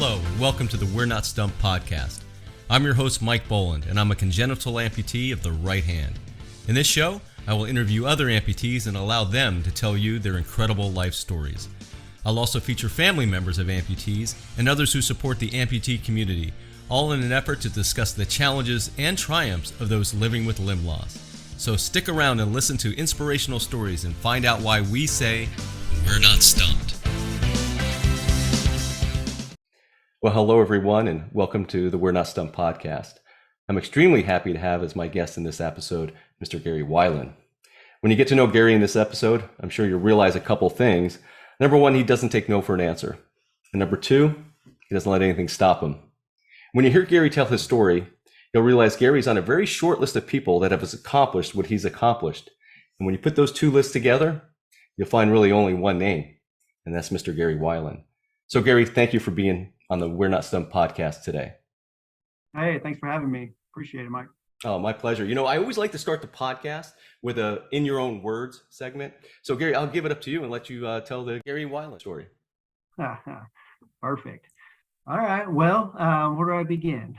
Hello, and welcome to the We're Not Stumped Podcast. I'm your host, Mike Boland, and I'm a congenital amputee of the right hand. In this show, I will interview other amputees and allow them to tell you their incredible life stories. I'll also feature family members of amputees and others who support the amputee community, all in an effort to discuss the challenges and triumphs of those living with limb loss. So stick around and listen to inspirational stories and find out why we say, we're not stumped. Well, hello everyone, and welcome to the We're Not Stumped Podcast. I'm extremely happy to have as my guest in this episode, Mr. Gary Weiland. When you get to know Gary in this episode, I'm sure you'll realize a couple things. Number one, he doesn't take no for an answer. And number two, he doesn't let anything stop him. When you hear Gary tell his story, you'll realize Gary's on a very short list of people that have accomplished what he's accomplished. And when you put those two lists together, you'll find really only one name, and that's Mr. Gary Weiland. So Gary, thank you for being on the We're Not Stumped podcast today. Hey, thanks for having me. Appreciate it, Mike. Oh, my pleasure. You know, I always like to start the podcast with a in your own words segment. So Gary, I'll give it up to you and let you tell the Gary Weiland story. Perfect. All right. Well, where do I begin?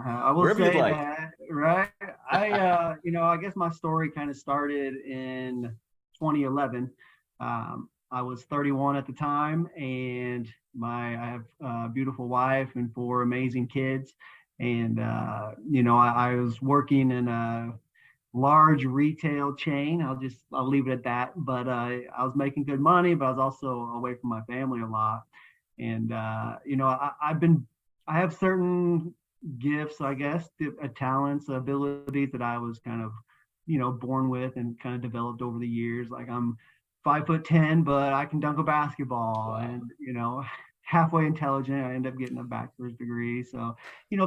I will Wherever say you'd like. that, right? I guess my story kind of started in 2011. I was 31 at the time, and I have a beautiful wife and 4 amazing kids. And, I was working in a large retail chain. I'll leave it at that. But I was making good money, but I was also away from my family a lot. And, I have certain gifts, I guess, talents, abilities that I was kind of, born with and kind of developed over the years. Like I'm 5'10", but I can dunk a basketball. Wow. And, halfway intelligent. I end up getting a bachelor's degree. So,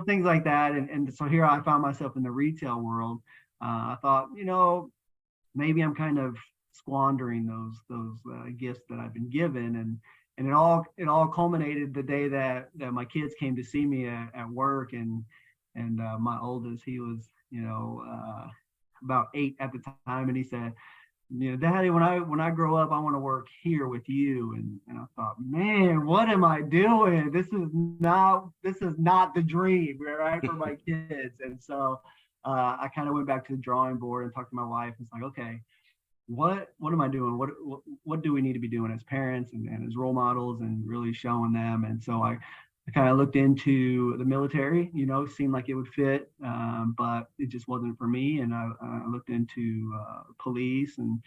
things like that. And so here I found myself in the retail world. I thought, maybe I'm kind of squandering those gifts that I've been given. And it all culminated the day that my kids came to see me at work. And my oldest, he was, about 8 at the time. And he said, Daddy, when I grow up, I want to work here with you. And I thought, man, what am I doing? This is not the dream, right, for my kids. And so I kind of went back to the drawing board and talked to my wife. It's like, okay, what am I doing? What do we need to be doing as parents and as role models and really showing them? And so I kind of looked into the military, seemed like it would fit, but it just wasn't for me. And I looked into police, and,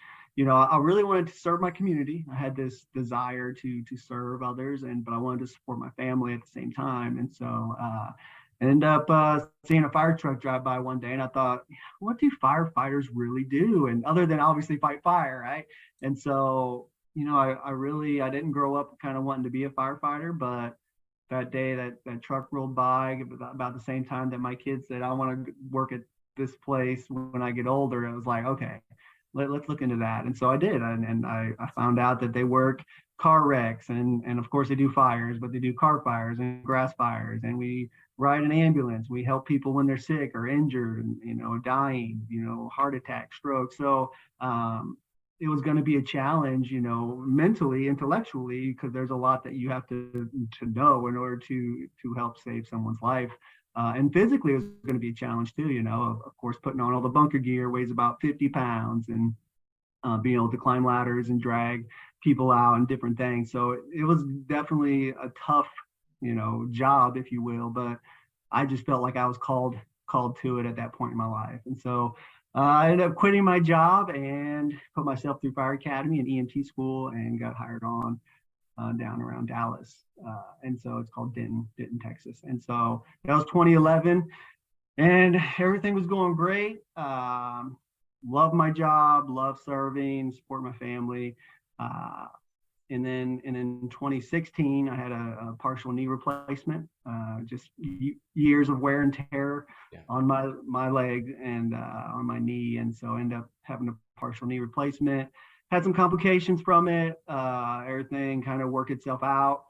I really wanted to serve my community. I had this desire to serve others, but I wanted to support my family at the same time. And so I ended up seeing a fire truck drive by one day, and I thought, what do firefighters really do? And other than obviously fight fire, right? And so, I didn't grow up kind of wanting to be a firefighter, but that day that truck rolled by about the same time that my kids said, I want to work at this place when I get older. It was like, okay, let's look into that. And so I did. And I found out that they work car wrecks and of course they do fires, but they do car fires and grass fires. And we ride an ambulance. We help people when they're sick or injured and, dying, heart attack, stroke. So, it was going to be a challenge, mentally, intellectually, because there's a lot that you have to know in order to help save someone's life. And physically, it was going to be a challenge too, of course, putting on all the bunker gear weighs about 50 pounds and being able to climb ladders and drag people out and different things. So it was definitely a tough, job, if you will, but I just felt like I was called to it at that point in my life. And so I ended up quitting my job and put myself through fire academy and EMT school and got hired on down around Dallas. And so it's called Denton, Texas. And so that was 2011 and everything was going great. Love my job, love serving, support my family. And then in 2016, I had a partial knee replacement, just years of wear and tear on my leg and on my knee. And so I ended up having a partial knee replacement, had some complications from it. Everything kind of worked itself out,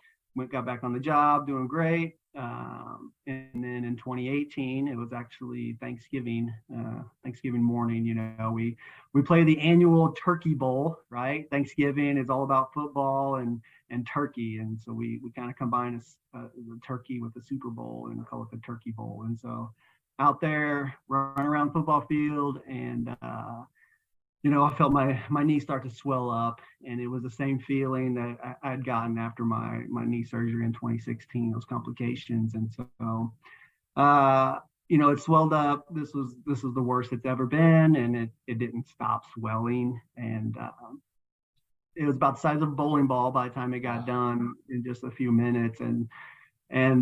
got back on the job, doing great. And then in 2018, it was actually Thanksgiving morning. We play the annual Turkey Bowl, right? Thanksgiving is all about football and turkey, and so we kind of combine the turkey with the Super Bowl and call it the Turkey Bowl. And so out there running around the football field, and I felt my knee start to swell up, and it was the same feeling that I'd gotten after my knee surgery in 2016, those complications. And so, it swelled up. This was the worst it's ever been, and it didn't stop swelling. And it was about the size of a bowling ball by the time it got done in just a few minutes. And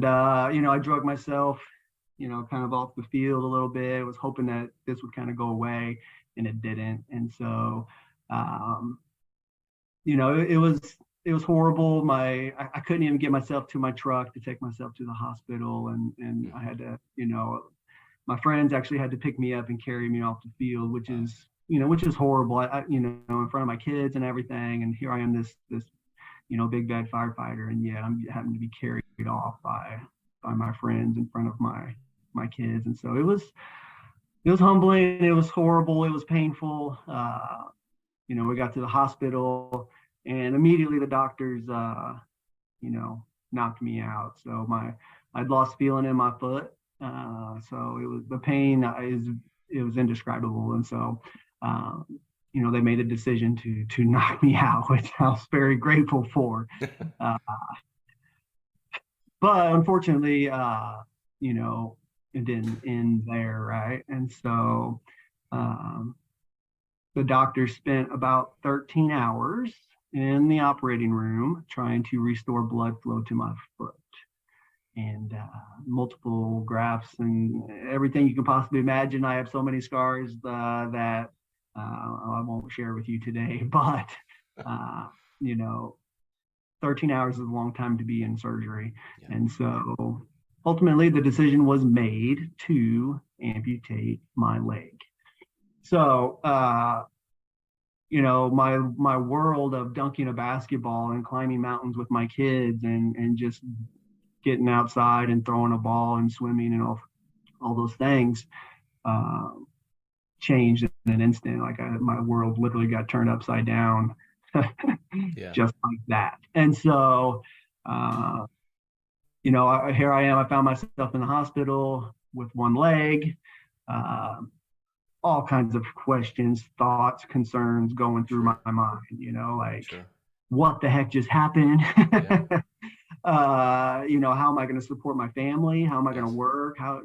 I drug myself, kind of off the field a little bit. I was hoping that this would kind of go away, and it didn't. And so, it was horrible. I couldn't even get myself to my truck to take myself to the hospital. And I had to, my friends actually had to pick me up and carry me off the field, which is horrible. In front of my kids and everything. And here I am, this big bad firefighter. And yet I'm having to be carried off by my friends in front of my kids. And so it was humbling. It was horrible. It was painful. We got to the hospital, and immediately the doctors, knocked me out. So I'd lost feeling in my foot. So it was, the pain it was indescribable. And so, they made a decision to knock me out, which I was very grateful for. But unfortunately, it didn't end there, right? And so the doctor spent about 13 hours in the operating room trying to restore blood flow to my foot, and multiple grafts and everything you can possibly imagine. I have so many scars that I won't share with you today, but 13 hours is a long time to be in surgery. Yeah. And so ultimately the decision was made to amputate my leg. So, my world of dunking a basketball and climbing mountains with my kids and just getting outside and throwing a ball and swimming and all those things changed in an instant. Like my world literally got turned upside down. Yeah. Just like that. And so, here I am. I found myself in the hospital with one leg, all kinds of questions, thoughts, concerns going through my mind, sure. What the heck just happened? Yeah. How am I going to support my family? How am I going to work? I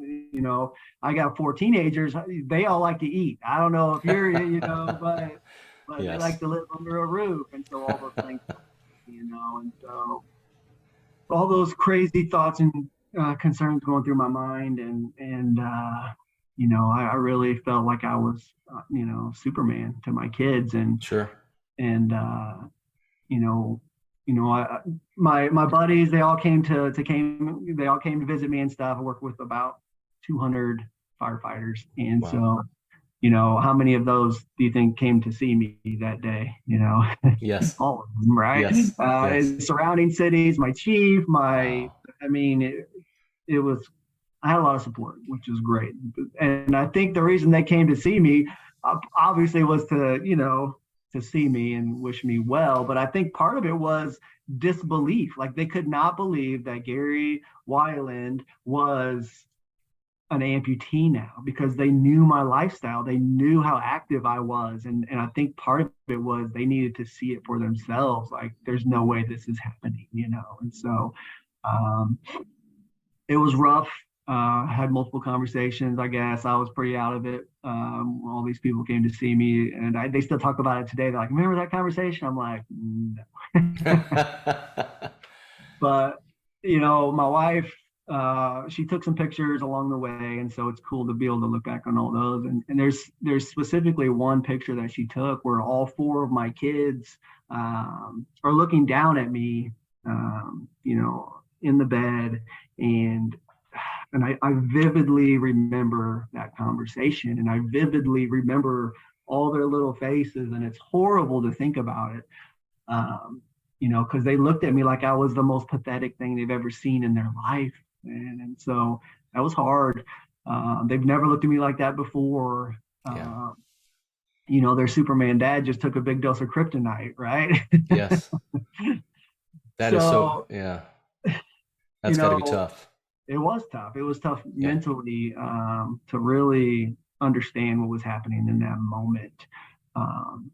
got 4 teenagers. They all like to eat. I don't know if you're, but yes. They like to live under a roof. And so all those things, and so all those crazy thoughts and concerns going through my mind. And I really felt like I was, Superman to my kids. And sure. And, my buddies, they all came to visit me and stuff. I work with about 200 firefighters. And wow. So, how many of those do you think came to see me that day? Yes. All of them, right? Yes. Yes. Surrounding cities, my chief, wow. It was, I had a lot of support, which was great. And I think the reason they came to see me, obviously, was to see me and wish me well. But I think part of it was disbelief. Like they could not believe that Gary Weiland was an amputee now, because they knew my lifestyle. They knew how active I was. And I think part of it was they needed to see it for themselves. Like, there's no way this is happening, And so it was rough. Had multiple conversations. I guess I was pretty out of it. All these people came to see me, and they still talk about it today. They're like, "Remember that conversation?" I'm like, "No." But my wife, she took some pictures along the way, and so it's cool to be able to look back on all those. And there's specifically one picture that she took where all 4 of my kids are looking down at me, in the bed, and I vividly remember that conversation, and I vividly remember all their little faces, and it's horrible to think about it, because they looked at me like I was the most pathetic thing they've ever seen in their life. And so that was hard. They've never looked at me like that before. Yeah. Their Superman dad just took a big dose of kryptonite, right? Yes. That is so, So, yeah. you That's got to be know, tough. it was tough. It was tough Yeah. mentally, to really understand what was happening in that moment. Um,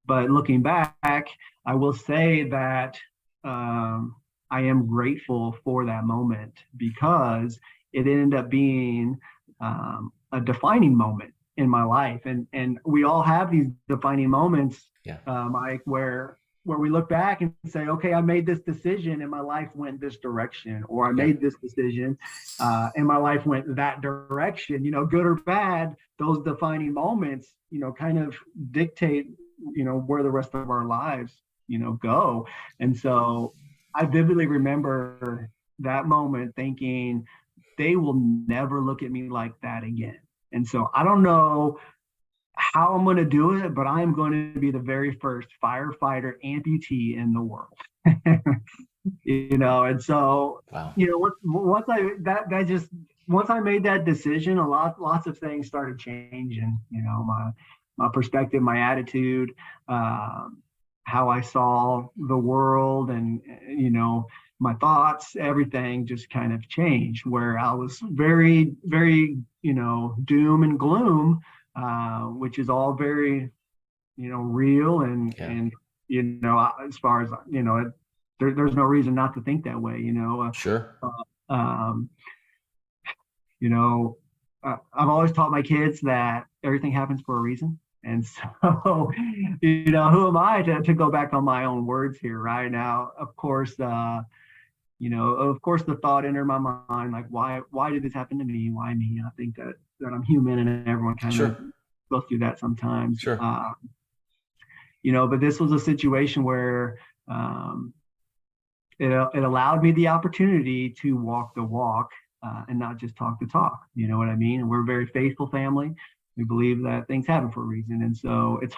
but looking back, I will say that I am grateful for that moment because it ended up being a defining moment in my life. And we all have these defining moments, Yeah. Mike, where we look back and say, okay, I made this decision and my life went this direction, or I Yeah. made this decision and my life went that direction, good or bad. Those defining moments, kind of dictate, where the rest of our lives, go. And so I vividly remember that moment thinking, they will never look at me like that again. And so I don't know how I'm going to do it, but I'm going to be the very first firefighter amputee in the world. And so, Wow. Once I made that decision, lots of things started changing, my perspective, my attitude, how I saw the world, and, my thoughts, everything just kind of changed, where I was very, very, doom and gloom, which is all very, real and as far as, there's no reason not to think that way, Sure. um, I've always taught my kids that everything happens for a reason. And so, who am I to go back on my own words here right now? Of course, the thought entered my mind, like, why did this happen to me? Why me? I think that I'm human and everyone kind of goes through that sometimes. Sure. But this was a situation where it allowed me the opportunity to walk the walk and not just talk the talk. You know what I mean? And we're a very faithful family. We believe that things happen for a reason. And so it's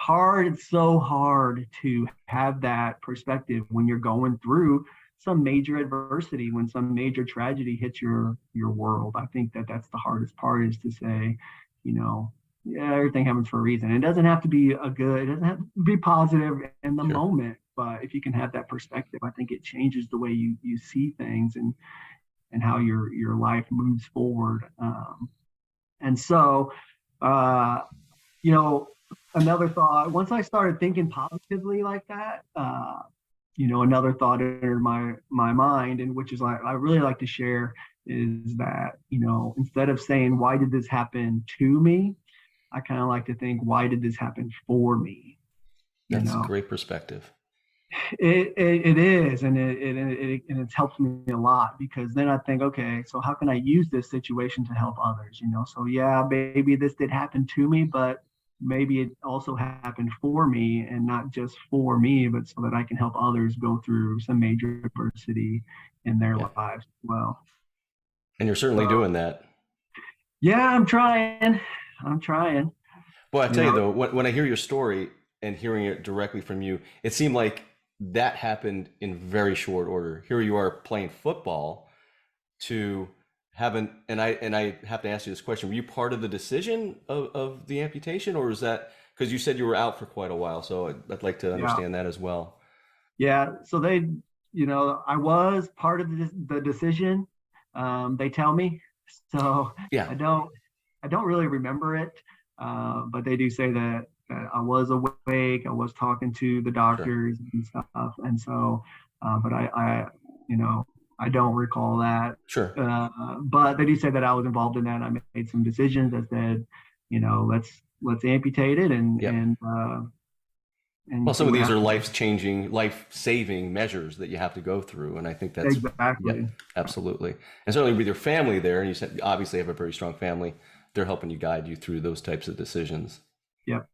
so hard to have that perspective when you're going through some major adversity, when some major tragedy hits your world. I think that that's the hardest part, is to say, yeah, everything happens for a reason. It doesn't have to be it doesn't have to be positive in the moment, but if you can have that perspective, I think it changes the way you see things and how your life moves forward. And so, another thought, once I started thinking positively like that, another thought entered my mind, and which is I really like to share, is that, instead of saying, why did this happen to me? I kind of like to think, why did this happen for me? That's a great perspective. It is, and it's helped me a lot, because then I think, okay, so how can I use this situation to help others? So yeah, maybe this did happen to me, but maybe it also happened for me, and not just for me, but so that I can help others go through some major adversity in their lives as well. And you're certainly doing that. Yeah, I'm trying. Well, I tell you though, when I hear your story and hearing it directly from you, it seemed like that happened in very short order. Here you are playing football to and I have to ask you this question. Were you part of the decision of the amputation, or is that because you said you were out for quite a while? So I'd like to understand that as well. Yeah. So I was part of the decision. They tell me. So yeah. I don't really remember it. But they do say that I was awake. I was talking to the doctors and stuff. And so, but I don't recall that. Sure. But they do say that I was involved in that. I made some decisions that said, let's amputate it and well, some of these are life-changing, life-saving measures that you have to go through, and I think that's exactly absolutely. And certainly with your family there, and you said obviously have a very strong family, they're helping you guide you through those types of decisions. Yep.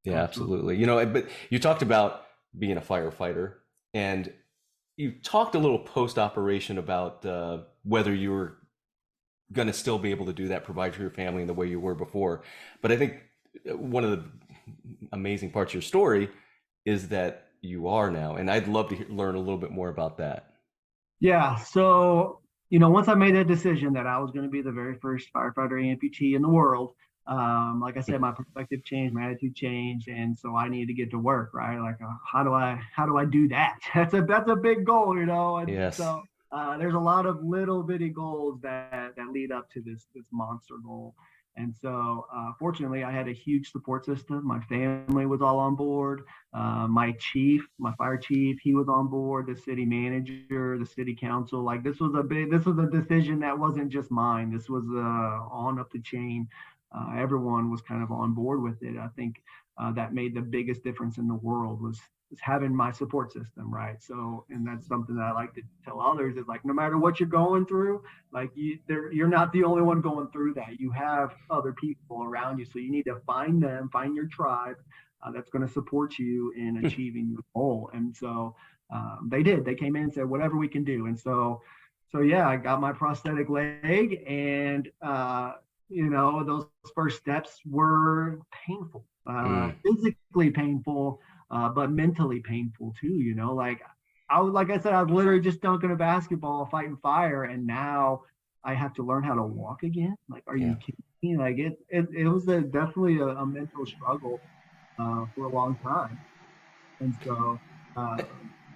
Yeah, absolutely. But you talked about being a firefighter, and you talked a little post-operation about whether you were going to still be able to do that, provide for your family in the way you were before. But I think one of the amazing parts of your story is that you are now, and I'd love to learn a little bit more about that. Yeah. So, once I made that decision that I was going to be the very first firefighter amputee in the world, like I said, my perspective changed, my attitude changed, and so I needed to get to work, right? Like, how do I do that? That's a big goal, and Yes. so there's a lot of little bitty goals that lead up to this monster goal. And so, fortunately, I had a huge support system. My family was all on board. My chief, my fire chief, he was on board. The city manager, the city council. Like, this was a decision that wasn't just mine. This was on up the chain. Everyone was kind of on board with it. I think that made the biggest difference in the world was having my support system, right? So, and that's something that I like to tell others is like, no matter what you're going through, like you're not the only one going through that. You have other people around you, so you need to find them, find your tribe that's going to support you in achieving your goal. And so they did. They came in and said, whatever we can do. And so yeah, I got my prosthetic leg, and those first steps were painful, physically painful, but mentally painful too. Like I said, I was literally just dunking a basketball, fighting fire, and now I have to learn how to walk again. Like, are you kidding me? Like it was definitely a mental struggle for a long time, and so.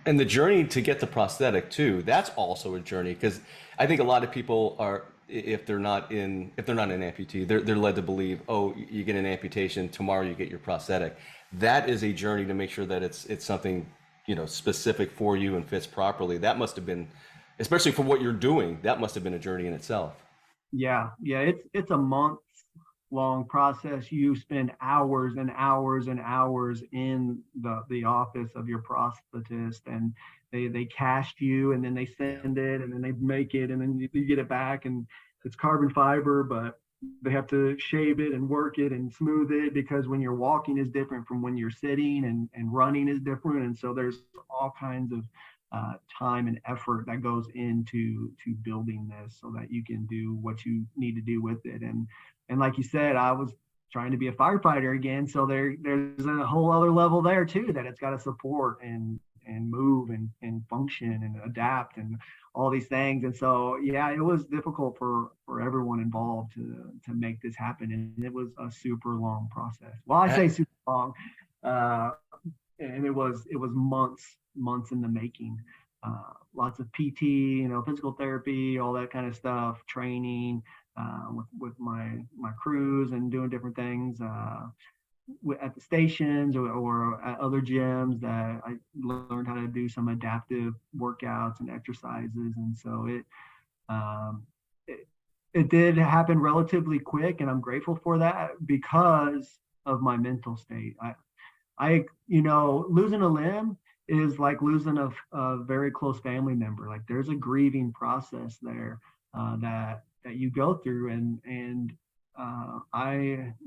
And the journey to get the prosthetic too, that's also a journey, because I think a lot of people are, if they're not an amputee, they're led to believe, oh, you get an amputation, tomorrow you get your prosthetic. That is a journey to make sure that it's something, specific for you and fits properly. That must have been, especially for what you're doing, that must have been a journey in itself. Yeah, it's a month long process. You spend hours and hours and hours in the office of your prosthetist, and they cast you, and then they send it, and then they make it, and then you get it back, and it's carbon fiber, but they have to shave it and work it and smooth it, because when you're walking is different from when you're sitting, and running is different. And so there's all kinds of time and effort that goes into building this so that you can do what you need to do with it. And like you said, I was trying to be a firefighter again, so there's a whole other level there too, that it's got to support and move and function and adapt and all these things. And so yeah, it was difficult for everyone involved to make this happen, and it was a super long process. Well, I say super long, and it was months in the making. Lots of PT, physical therapy, all that kind of stuff, training with my crews, and doing different things at the stations or at other gyms, that I learned how to do some adaptive workouts and exercises. And so it did happen relatively quick, and I'm grateful for that because of my mental state. I losing a limb is like losing a very close family member. Like, there's a grieving process there that you go through, and I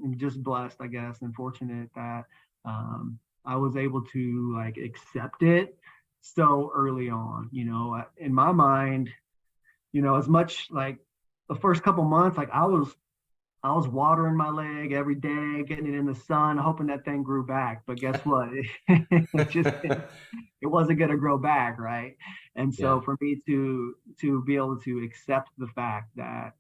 am just blessed, I guess, and fortunate that I was able to like accept it so early on. In my mind, as much like the first couple months, like I was watering my leg every day, getting it in the sun, hoping that thing grew back. But guess what? It wasn't going to grow back, right? And so for me to be able to accept the fact that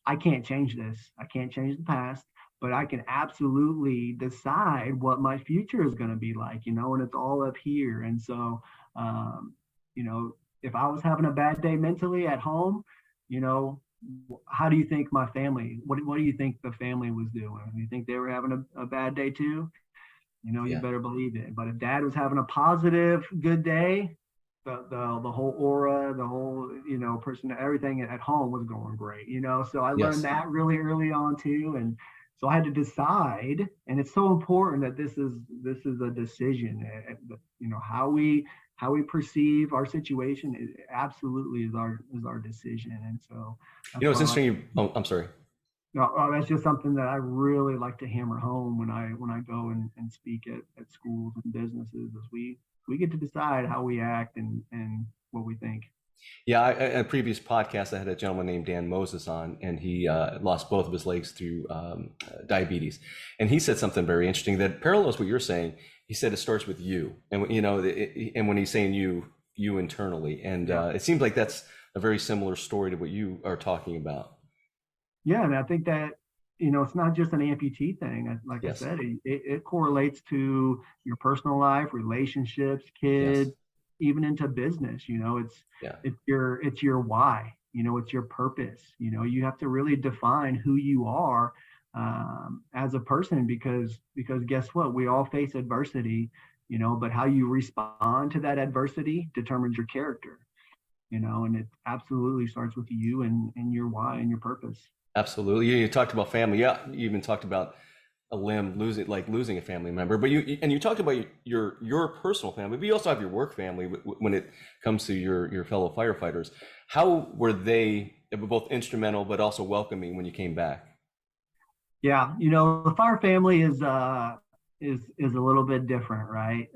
I can't change this, I can't change the past, but I can absolutely decide what my future is going to be like, and it's all up here. And so, if I was having a bad day mentally at home, how do you think my family, what do you think the family was doing? Do you think they were having a bad day too? You better believe it. But if dad was having a positive, good day, the whole aura, the whole, person, everything at home was going great, So I learned that really early on too. And so I had to decide, and it's so important that this is a decision, how we perceive our situation absolutely is our decision. And so it's interesting. I'm sorry. No, that's just something that I really like to hammer home when I go and speak at schools and businesses, is we get to decide how we act and what we think. Yeah, in a previous podcast, I had a gentleman named Dan Moses on, and he lost both of his legs through diabetes. And he said something very interesting that parallels what you're saying. He said it starts with you, and and when he's saying you internally, and it seems like that's a very similar story to what you are talking about. Yeah, and I think that, it's not just an amputee thing. Like I Yes. said, it correlates to your personal life, relationships, Yes. kids, even into business. Yeah. It's your why. It's your purpose. You have to really define who you are, as a person, because guess what? We all face adversity. But how you respond to that adversity determines your character. And it absolutely starts with you and your why and your purpose. Absolutely. You talked about family. Yeah. You even talked about a limb, losing a family member, but you talked about your personal family, but you also have your work family when it comes to your fellow firefighters. How were they both instrumental but also welcoming when you came back? Yeah, the fire family is a little bit different, right?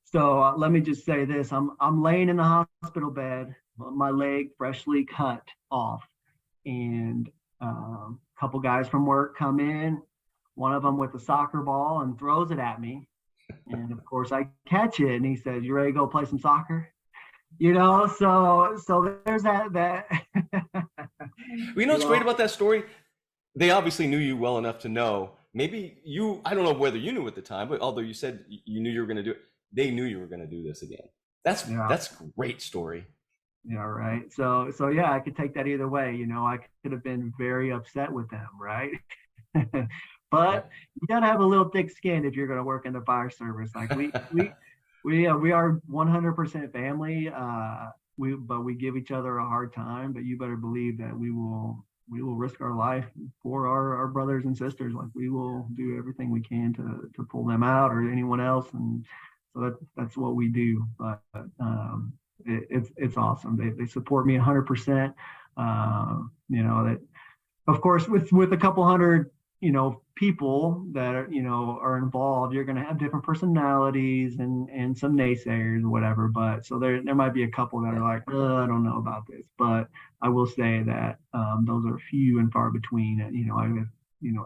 So let me just say this: I'm laying in the hospital bed, my leg freshly cut off, and a couple guys from work come in. One of them with a soccer ball and throws it at me, and of course I catch it. And he says, "You ready to go play some soccer?" So there's that. Well, what's great about that story? They obviously knew you well enough to know. Maybe I don't know whether you knew at the time, but although you said you knew you were going to do it, they knew you were going to do this again. Yeah. That's a great story. Yeah, right. So yeah, I could take that either way. I could have been very upset with them, right? But you gotta have a little thick skin if you're gonna work in the fire service. Like we are 100% family. We give each other a hard time, but you better believe that we will risk our life for our brothers and sisters. Like we will do everything we can to pull them out or anyone else, and so that's what we do. But it's awesome. They support me 100%. That of course with a couple hundred people that are involved, you're going to have different personalities and some naysayers or whatever. But so there might be a couple that are like, I don't know about this. But I will say that those are few and far between.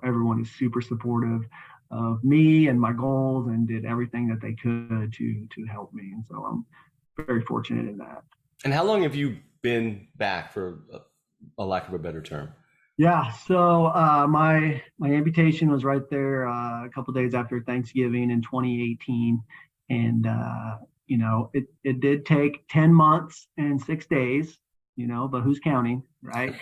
Everyone is super supportive of me and my goals and did everything that they could to help me. And so I'm very fortunate in that. And how long have you been back, for a lack of a better term? Yeah, so my amputation was right there a couple days after Thanksgiving in 2018, and it did take 10 months and 6 days, but who's counting, right?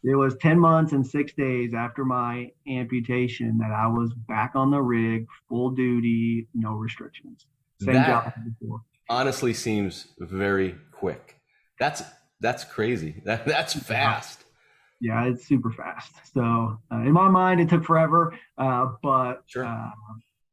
It was 10 months and 6 days after my amputation that I was back on the rig, full duty, no restrictions. Same job as before. Honestly seems very quick. That's crazy. That's fast. Yeah, it's super fast. So in my mind, it took forever, but sure.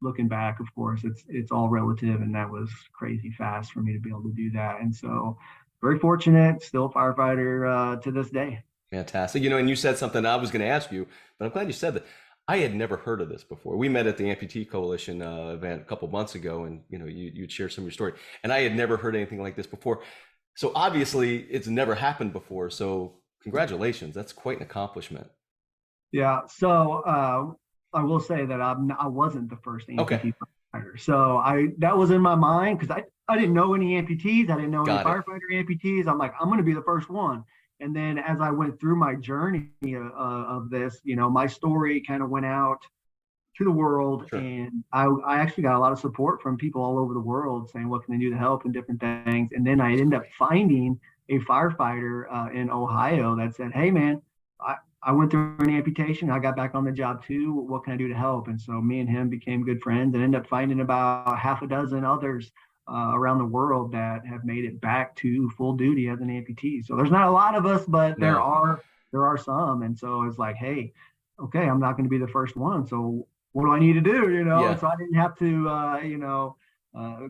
Looking back, of course, it's all relative, and that was crazy fast for me to be able to do that. And so, very fortunate, still a firefighter to this day. Fantastic. And you said something I was going to ask you, but I'm glad you said that. I had never heard of this before. We met at the Amputee Coalition event a couple months ago, and you'd share some of your story, and I had never heard anything like this before. So obviously, it's never happened before. So congratulations, that's quite an accomplishment. Yeah. So I will say that I wasn't the first amputee firefighter. So that was in my mind because I didn't know any amputees. I didn't know any firefighter amputees. I'm like, I'm going to be the first one. And then as I went through my journey of this, my story kind of went out to the world. Sure. And I actually got a lot of support from people all over the world saying, what can they do to help and different things. And then I ended up finding a firefighter in Ohio that said, hey, man, I went through an amputation. I got back on the job too. What can I do to help? And so me and him became good friends and ended up finding about half a dozen others around the world that have made it back to full duty as an amputee. So there's not a lot of us, but there are some. And so it's like, hey, okay, I'm not going to be the first one. So what do I need to do? Yeah. So I didn't have to,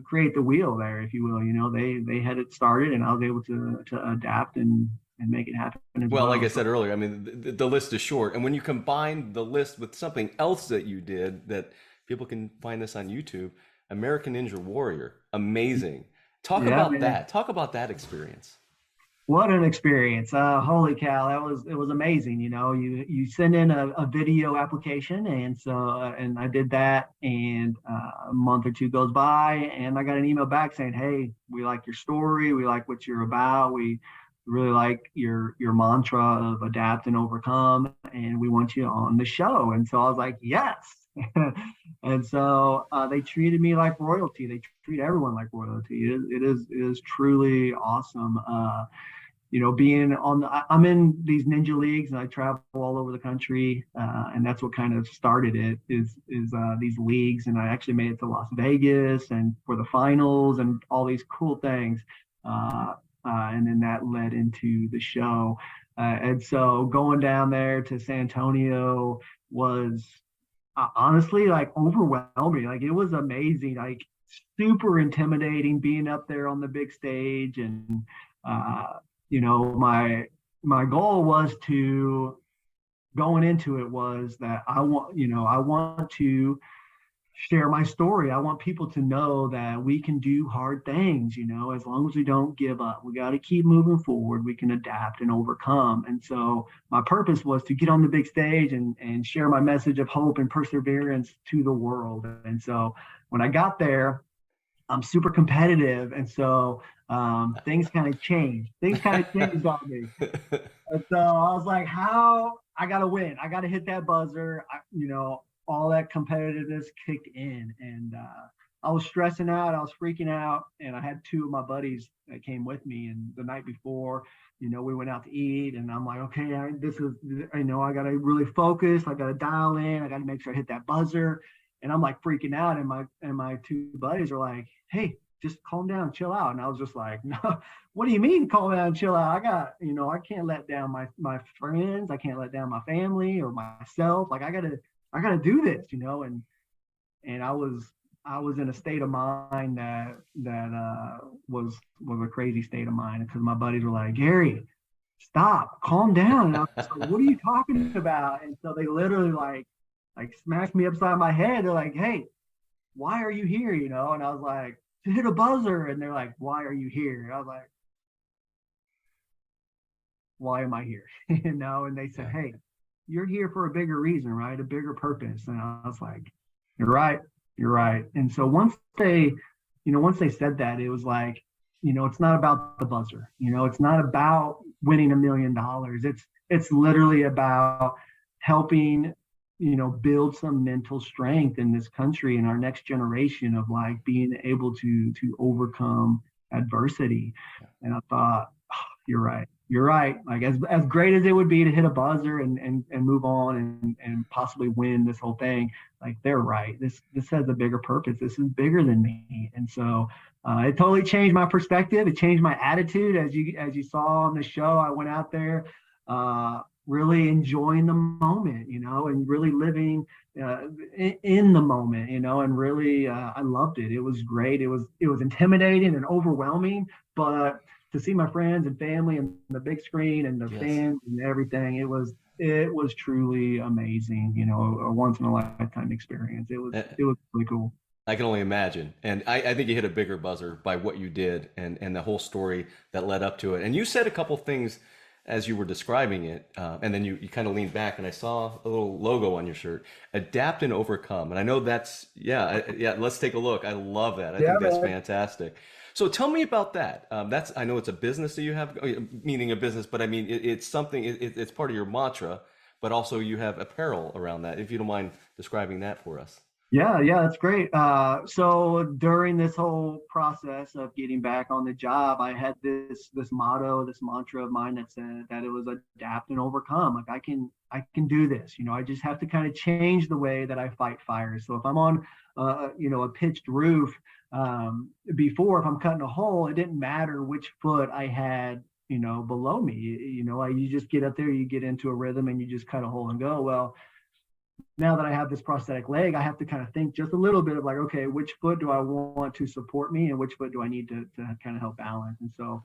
create the wheel there, if you will. They had it started, and I was able to adapt and make it happen. Well, like I said earlier, I mean, the list is short, and when you combine the list with something else that you did, that people can find this on YouTube, American Ninja Warrior, amazing. Talk about that. Talk about that experience. What an experience. Holy cow. It was amazing. You send in a video application. And and I did that, and a month or two goes by, and I got an email back saying, hey, we like your story. We like what you're about. We really like your mantra of adapt and overcome, and we want you on the show. And so I was like, yes. And so they treated me like royalty. They treat everyone like royalty. It is truly awesome. Being I'm in these ninja leagues, and I travel all over the country, and that's what kind of started it. Is these leagues, and I actually made it to Las Vegas and for the finals and all these cool things, and then that led into the show. And so going down there to San Antonio was honestly like overwhelming. Like it was amazing, like super intimidating being up there on the big stage. And my goal was to going into it was that I want to share my story. I want people to know that we can do hard things, as long as we don't give up. We got to keep moving forward. We can adapt and overcome. And so my purpose was to get on the big stage and share my message of hope and perseverance to the world. And so when I got there, I'm super competitive. And so things kind of changed. Things kind of changed on me. And so I was like, I got to win. I got to hit that buzzer. All that competitiveness kicked in, and I was stressing out. I was freaking out, and I had two of my buddies that came with me. And the night before, we went out to eat, and I'm like, okay, I got to really focus. I got to dial in. I got to make sure I hit that buzzer. And I'm like freaking out, and my two buddies are like, hey, just calm down, chill out. And I was just like, no, what do you mean calm down, chill out? I got, I can't let down my friends. I can't let down my family or myself. Like I gotta do this, and I was in a state of mind that was a crazy state of mind, because my buddies were like, Gary, stop, calm down. And I was like, what are you talking about? And so they literally like smacked me upside my head. They're like, hey, why are you here? And I was like, to hit a buzzer. And they're like, why are you here? And I was like, why am I here? And they said, hey, you're here for a bigger reason, right? A bigger purpose. And I was like, you're right. And so once they said that, it was like, it's not about the buzzer. It's not about winning $1 million. It's literally about helping, build some mental strength in this country and our next generation of like being able to overcome adversity. And I thought, oh, you're right. Like as great as it would be to hit a buzzer and move on and possibly win this whole thing, like they're right. This has a bigger purpose. This is bigger than me. And so it totally changed my perspective. It changed my attitude. As you saw on the show, I went out there really enjoying the moment, and really living in the moment, and really I loved it. It was great. It was intimidating and overwhelming, but to see my friends and family and the big screen and the fans and everything, it was truly amazing. A once in a lifetime experience. It was really cool. I can only imagine. And I think you hit a bigger buzzer by what you did and the whole story that led up to it. And you said a couple things as you were describing it, and then you kind of leaned back, and I saw a little logo on your shirt, adapt and overcome. And I know that's, let's take a look. I love that. I think that's fantastic. So tell me about that. I know it's a business that you have, meaning a business, but I mean, it's something, it's part of your mantra, but also you have apparel around that. If you don't mind describing that for us. Yeah, that's great. So during this whole process of getting back on the job, I had this motto, this mantra of mine that said that it was adapt and overcome. Like I can do this. I just have to kind of change the way that I fight fires. So if I'm on, a pitched roof, before, if I'm cutting a hole, it didn't matter which foot I had, below me. You just get up there, you get into a rhythm, and you just cut a hole and go. Well, now that I have this prosthetic leg, I have to kind of think just a little bit of like, okay, which foot do I want to support me and which foot do I need to kind of help balance? And so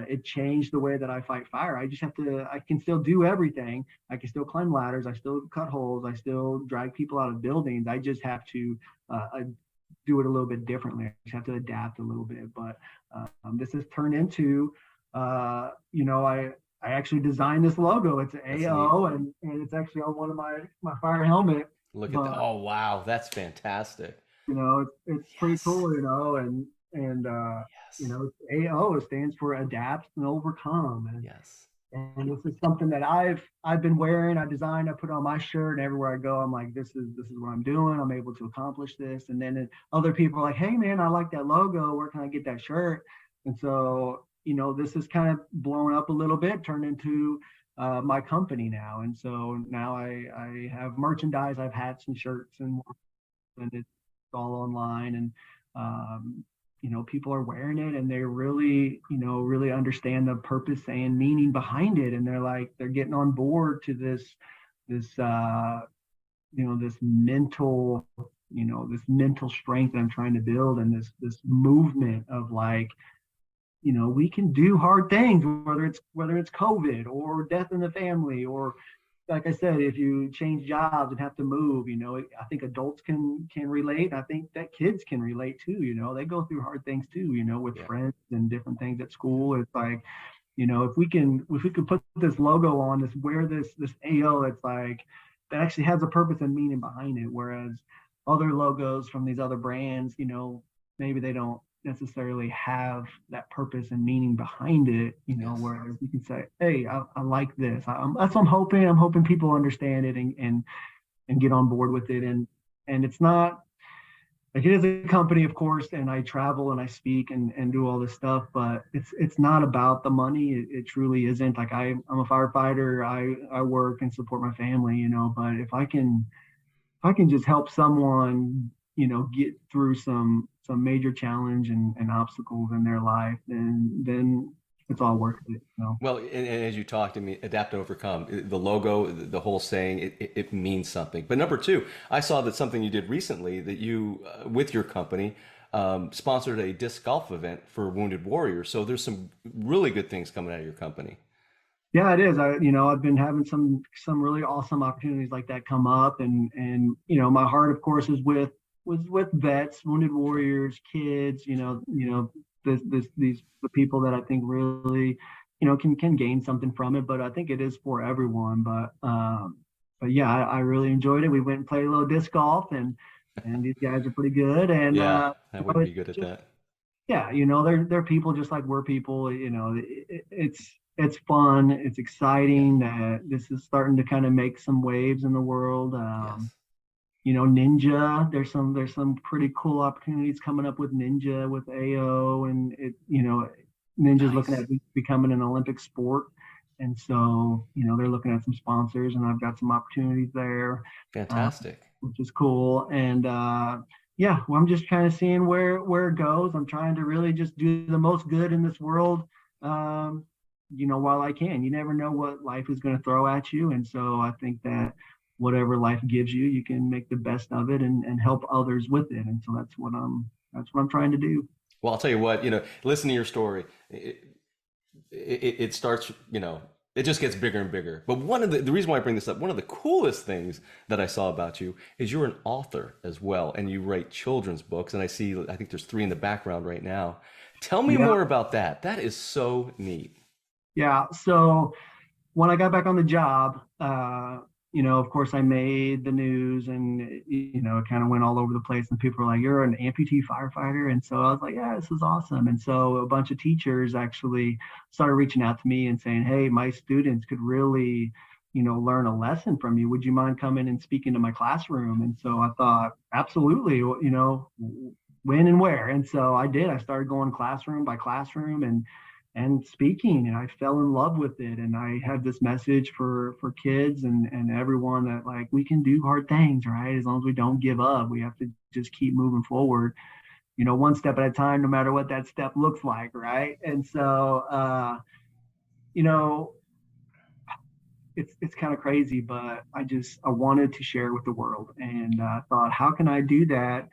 it changed the way that I fight fire. I can still do everything. I can still climb ladders. I still cut holes. I still drag people out of buildings. I just have to do it a little bit differently. I just have to adapt a little bit. But this has turned into I actually designed this logo. It's an That's AO, neat. and it's actually on one of my fire helmet. Look at that. But Oh, wow. That's fantastic. it's pretty Yes. cool, and Yes. AO, it stands for adapt and overcome, Yes. and this is something that I've been wearing. I designed, I put it on my shirt, and everywhere I go, I'm like, this is what I'm doing. I'm able to accomplish this. And then other people are like, hey man, I like that logo. Where can I get that shirt? And so this has kind of blown up a little bit, turned into my company now. And so now I have merchandise. I have hats and shirts, and it's all online, and um, people are wearing it, and they really really understand the purpose and meaning behind it, and they're getting on board to this mental this mental strength that I'm trying to build, and this movement of like, we can do hard things, whether it's COVID or death in the family, or like I said, if you change jobs and have to move, I think adults can relate. I think that kids can relate too. They go through hard things too. With Yeah. friends and different things at school. It's like, if we could put this logo on, wear this AO, it's like that actually has a purpose and meaning behind it. Whereas other logos from these other brands, maybe they don't necessarily have that purpose and meaning behind it, Yes. whereas you can say, hey, I like this. That's what I'm hoping. I'm hoping people understand it, and get on board with it. And it's not like, it is a company, of course, and I travel and I speak and do all this stuff, but it's not about the money. It truly isn't. Like, I'm a firefighter. I work and support my family, but if I can just help someone, get through some major challenge and obstacles in their life, then it's all worth it. Well, and as you talked to me, adapt to overcome. The logo, the whole saying, it means something. But number two, I saw that something you did recently, that you, with your company, sponsored a disc golf event for wounded warriors. So there's some really good things coming out of your company. Yeah, it is. I've been having some really awesome opportunities like that come up, and my heart, of course, was with vets, wounded Sure. warriors, kids. These the people that I think really, can gain something from it. But I think it is for everyone. But yeah, I really enjoyed it. We went and played a little disc golf, and these guys are pretty good, and Yeah, I wouldn't it's be good at just, that. yeah, they're people just like we're people. It's fun. It's Yeah. exciting that this is starting to kind of make some waves in the world. Yes. Ninja. There's some pretty cool opportunities coming up with Ninja, with AO, and Ninja's looking Nice. at becoming an Olympic sport, and so they're looking at some sponsors, and I've got some opportunities there, uh, Fantastic. which is cool. And yeah, well, I'm just kind of seeing where it goes. I'm trying to really just do the most good in this world, um, while I can. You never know what life is going to throw at you, and so I think that whatever life gives you, you can make the best of it, and help others with it. And so that's what I'm trying to do. Well, I'll tell you what, listen to your story. It starts, it just gets bigger and bigger. But one of the reason why I bring this up, one of the coolest things that I saw about you is you're an author as well, and you write children's books. And I think there's three in the background right now. Tell me Yeah, more about that. That is so neat. yeah. So when I got back on the job, of course, I made the news, and it kind of went all over the place. And people were like, "You're an amputee firefighter," and so I was like, "Yeah, this is awesome." And so a bunch of teachers actually started reaching out to me and saying, "Hey, my students could really, learn a lesson from you. Would you mind coming and speaking to my classroom?" And so I thought, absolutely, when and where. And so I did. I started going classroom by classroom, and speaking, and I fell in love with it. And I had this message for kids and everyone, that like, we can do hard things, right? As long as we don't give up, we have to just keep moving forward, one step at a time, no matter what that step looks like, right? And so you know it's kind of crazy, but I wanted to share with the world, and thought, how can I do that?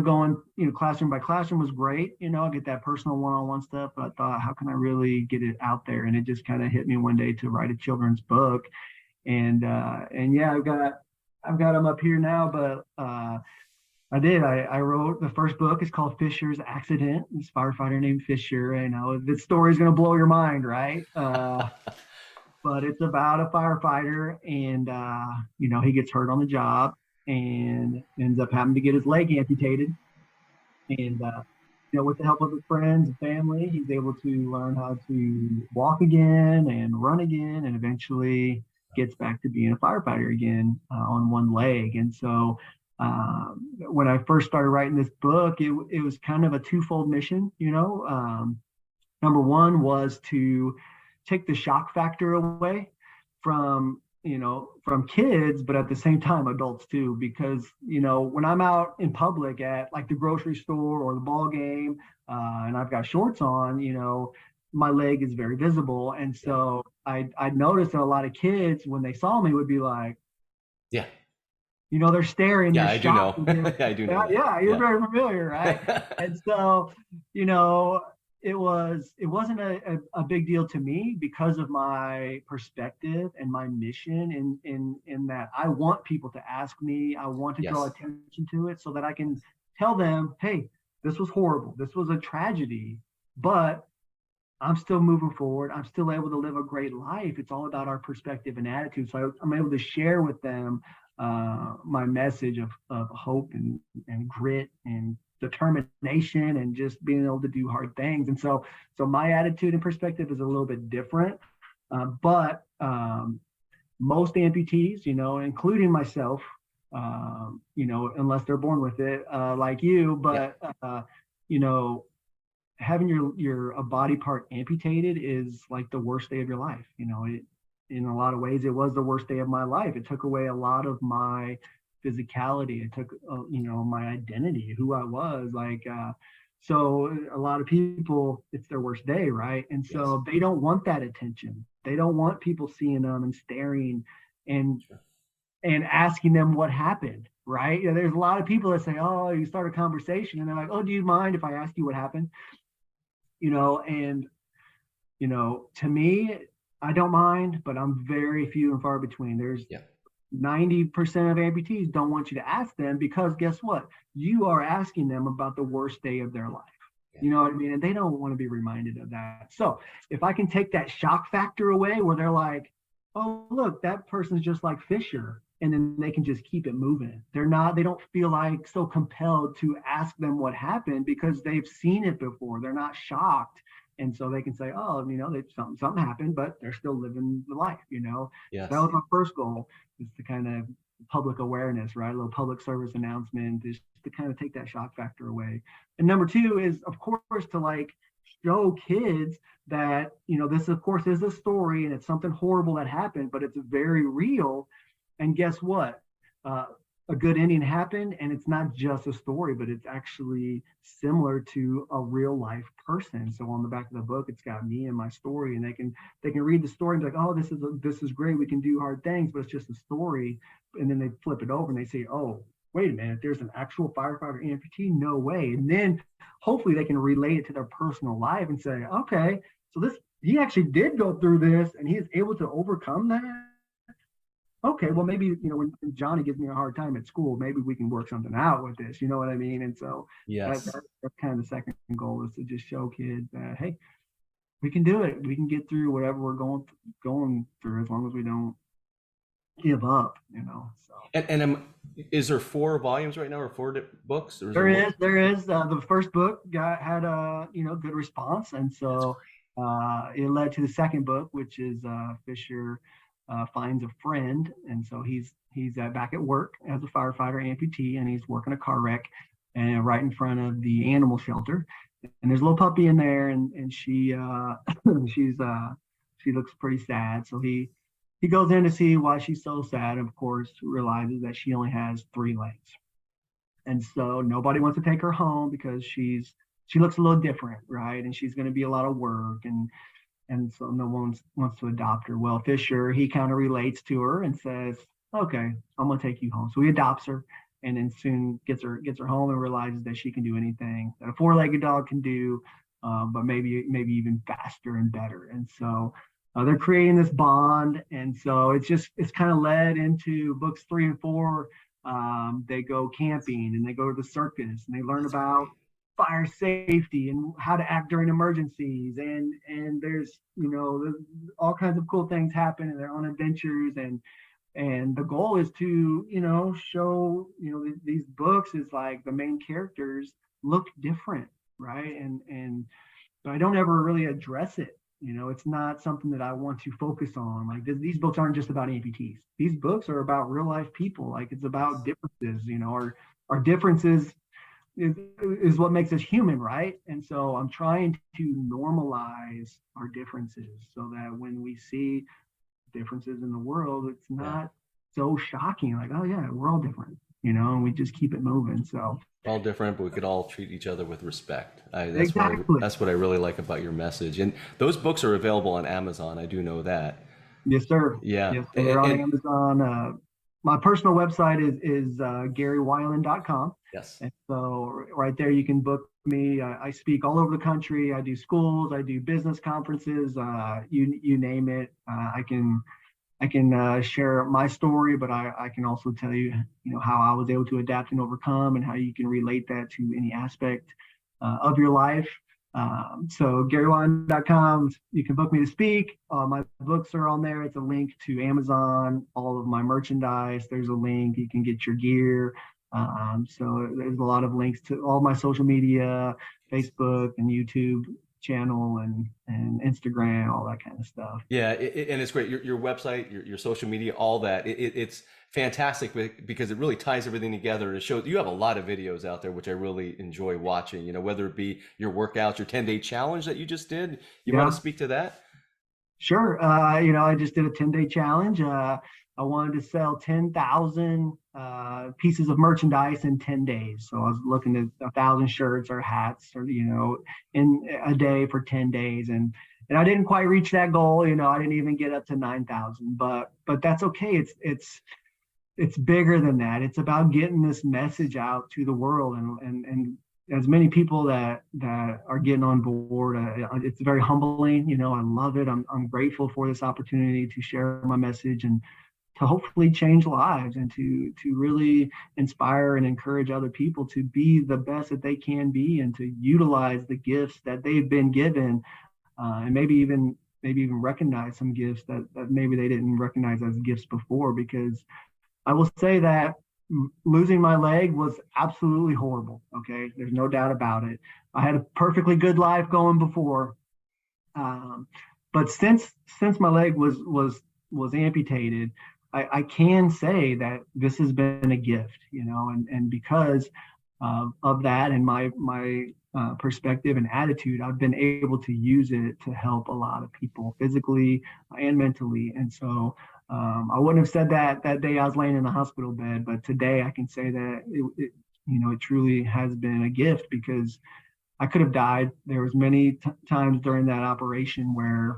Going, classroom by classroom was great. I get that personal one-on-one stuff, but I thought, how can I really get it out there? And it just kind of hit me one day to write a children's book, and yeah, I've got them up here now, but I did. I wrote the first book. It's called Fisher's Accident. This firefighter named Fisher. And this story is going to blow your mind, right? But it's about a firefighter, and he gets hurt on the job and ends up having to get his leg amputated. And with the help of his friends and family, he's able to learn how to walk again and run again, and eventually gets back to being a firefighter again on one leg. And so when I first started writing this book, it was kind of a twofold mission. Number one was to take the shock factor away from from kids, but at the same time adults too, because when I'm out in public at like the grocery store or the ball game, and I've got shorts on, my leg is very visible. And so I noticed that a lot of kids, when they saw me, would be like, yeah, they're staring. Yeah, I do know. I do know. Yeah, you're very familiar, right? And so, it wasn't a big deal to me because of my perspective and my mission in that I want people to ask me, I want to draw attention to it so that I can tell them, hey, this was horrible. This was a tragedy, but I'm still moving forward. I'm still able to live a great life. It's all about our perspective and attitude. So I'm able to share with them my message of hope and grit and determination and just being able to do hard things. And so my attitude and perspective is a little bit different. But most amputees, including myself, unless they're born with it, like you, but having a body part amputated is like the worst day of your life. In a lot of ways, it was the worst day of my life. It took away a lot of my physicality. It took, my identity, who I was. So a lot of people, it's their worst day, right? And so they don't want that attention. They don't want people seeing them and staring and asking them what happened, right? There's a lot of people that say, oh, you start a conversation and they're like, oh, do you mind if I ask you what happened? To me, I don't mind, but I'm very few and far between. There's 90% of amputees don't want you to ask them because guess what? You are asking them about the worst day of their life. You know what I mean? And they don't want to be reminded of that. So if I can take that shock factor away where they're like, oh, look, that person's just like Fisher. And then they can just keep it moving. They don't feel like so compelled to ask them what happened because they've seen it before. They're not shocked. And so they can say, oh, something happened, but they're still living the life, Yes. So that was my first goal, is to kind of public awareness, right? A little public service announcement, is to kind of take that shock factor away. And number two is, of course, to show kids that, this, of course, is a story and it's something horrible that happened, but it's very real. And guess what? A good ending happened, and it's not just a story, but it's actually similar to a real life person. So on the back of the book, it's got me and my story, and they can read the story and be like, oh, this is great. We can do hard things, but it's just a story. And then they flip it over and they say, oh, wait a minute, there's an actual firefighter amputee? No way. And then hopefully they can relate it to their personal life and say, okay, so he actually did go through this and he is able to overcome that. Okay, well, maybe, when Johnny gives me a hard time at school, maybe we can work something out with this. You know what I mean? And so that's kind of the second goal, is to just show kids that, hey, we can do it. We can get through whatever we're going through as long as we don't give up, So. And is there 4 volumes right now, or 4 books? Or there is. The first book had a good response, and so it led to the second book, which is Fisher finds a friend. And so he's back at work as a firefighter amputee, and he's working a car wreck and right in front of the animal shelter. And there's a little puppy in there, and she she looks pretty sad. So he goes in to see why she's so sad, and of course realizes that she only has 3 legs. And so nobody wants to take her home because she looks a little different, right? And she's going to be a lot of work, and so no one wants to adopt her. Well, Fisher, he kind of relates to her and says, okay, I'm going to take you home. So he adopts her, and then soon gets her home and realizes that she can do anything that a 4-legged dog can do, but maybe even faster and better. And so they're creating this bond. And so it's kind of led into books 3 and 4, They go camping and they go to the circus and they learn about fire safety and how to act during emergencies. And there's, all kinds of cool things happen and they're on adventures. And the goal is to, show, these books is like the main characters look different, right? But I don't ever really address it. It's not something that I want to focus on. Like these books aren't just about amputees. These books are about real life people. Like it's about differences, our differences is what makes us human, right? And so I'm trying to normalize our differences so that when we see differences in the world, it's not so shocking. Like, oh yeah, we're all different, and we just keep it moving. So all different, but we could all treat each other with respect. Exactly. That's what I really like about your message. And those books are available on Amazon. I do know that. Yes, sir. Yeah. Yes, sir. They're on Amazon. My personal website is GaryWeiland.com. Yes. And so right there you can book me. I speak all over the country. I do schools. I do business conferences. You name it. I can share my story, but I can also tell you, how I was able to adapt and overcome, and how you can relate that to any aspect of your life. So GaryWeiland.com, you can book me to speak. My books are on there. It's a link to Amazon, all of my merchandise. There's a link. You can get your gear. So there's a lot of links to all my social media, Facebook and YouTube channel and Instagram, all that kind of stuff. Yeah, and it's great. Your website, your social media, all that. It's fantastic because it really ties everything together. It shows you have a lot of videos out there, which I really enjoy watching. Whether it be your workouts, your 10-day challenge that you just did. You want to speak to that? Sure. I just did a 10-day challenge. I wanted to sell 10,000 pieces of merchandise in 10 days. So I was looking at 1,000 shirts or hats or, in a day for 10 days. And I didn't quite reach that goal. I didn't even get up to 9,000, but that's okay. It's bigger than that. It's about getting this message out to the world and as many people that are getting on board. It's very humbling. I love it. I'm grateful for this opportunity to share my message and to hopefully change lives and to really inspire and encourage other people to be the best that they can be and to utilize the gifts that they've been given, and maybe even recognize some gifts that maybe they didn't recognize as gifts before. Because I will say that losing my leg was absolutely horrible. Okay, there's no doubt about it. I had a perfectly good life going before, but since my leg was amputated, I can say that this has been a gift, and because of that and my perspective and attitude, I've been able to use it to help a lot of people physically and mentally. And so I wouldn't have said that day I was laying in the hospital bed, but today I can say that it truly has been a gift, because I could have died. There was many times during that operation where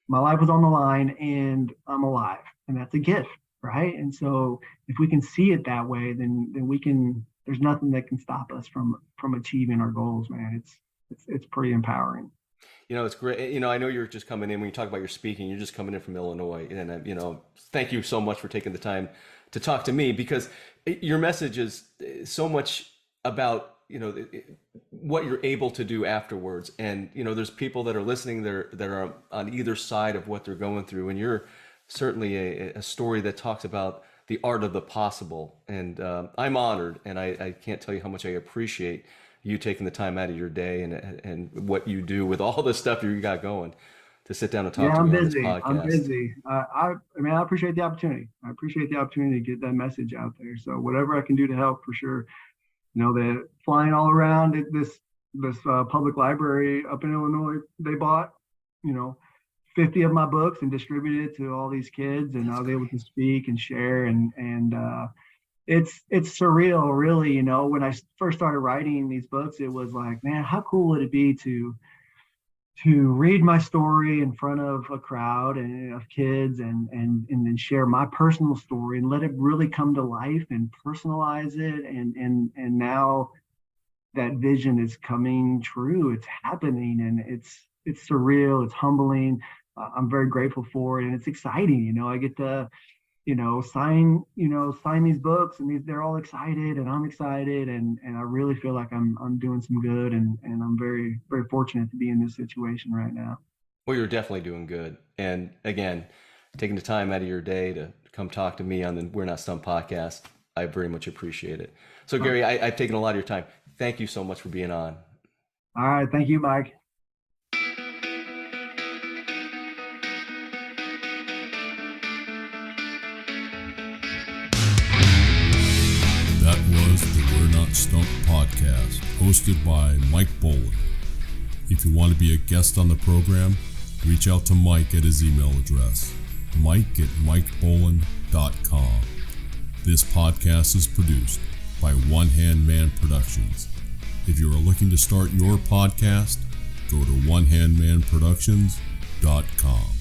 my life was on the line and I'm alive, and that's a gift, right? And so if we can see it that way, then we can. There's nothing that can stop us from achieving our goals, man. It's pretty empowering. It's great. I know you're just coming in when you talk about your speaking. You're just coming in from Illinois, and thank you so much for taking the time to talk to me, because your message is so much about what you're able to do afterwards. And there's people that are listening that are on either side of what they're going through, and you're certainly a story that talks about the art of the possible. And I'm honored, and I can't tell you how much I appreciate you taking the time out of your day and what you do with all the stuff you got going to sit down and talk to me on this podcast. I'm busy. I appreciate the opportunity. I appreciate the opportunity to get that message out there. So whatever I can do to help, for sure. That flying all around this public library up in Illinois, they bought 50 of my books and distributed it to all these kids, and I was able to speak and share, and it's surreal, really. When I first started writing these books, it was like, man, how cool would it be to read my story in front of a crowd and of kids and then share my personal story and let it really come to life and personalize it. And now that vision is coming true. It's happening, and it's surreal. It's humbling. I'm very grateful for it, and it's exciting. I get to sign these books, and they're all excited, and I'm excited, and I really feel like I'm doing some good, and I'm very, very fortunate to be in this situation right now. Well, you're definitely doing good. And again, taking the time out of your day to come talk to me on the We're Not Stumped podcast, I very much appreciate it. So Gary, I've taken a lot of your time. Thank you so much for being on. All right. Thank you, Mike. That was the We're Not Stumped podcast, hosted by Mike Boland. If you want to be a guest on the program, reach out to Mike at his email address, mike@mikeboland.com. This podcast is produced by One Hand Man Productions. If you are looking to start your podcast, go to onehandmanproductions.com.